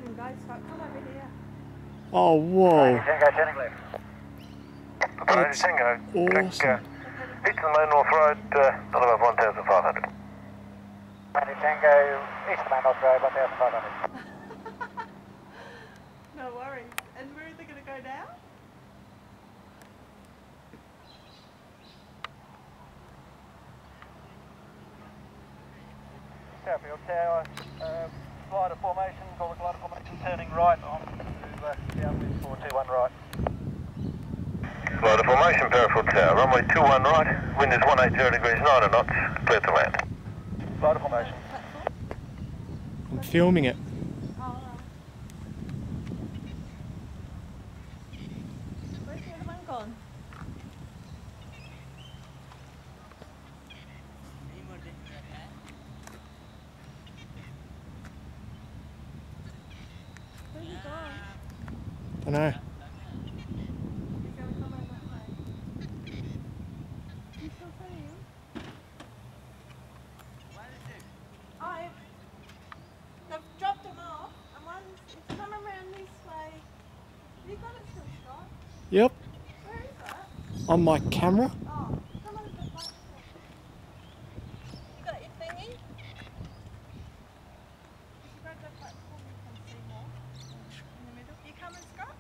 turning, guys. So come over here. Oh, whoa. Tango turning left. That's Tango. awesome. East of the main North Road, not above 1,500. Tango, east of the main North Road, 1,500. No worries. And where are they going to go now? Parafield Tower, glider formation, Gawler glider formation, turning right on to downwind 421 right. Glider formation, Parafield Tower, runway 21 right, wind is 180 degrees 9 knots, clear to land. Glider formation. I'm filming it. Oh, alright. Where's the other one gone? Where's he gone? Don't know. He's going to come over that way. You still see him? I've dropped him off, and it's come around this way. Have you got it still, Scott? Yep. Where is that? On my camera. Oh, come on, the light. You got your thingy? If you grab that platform, you can see more in the middle. You coming, Scott?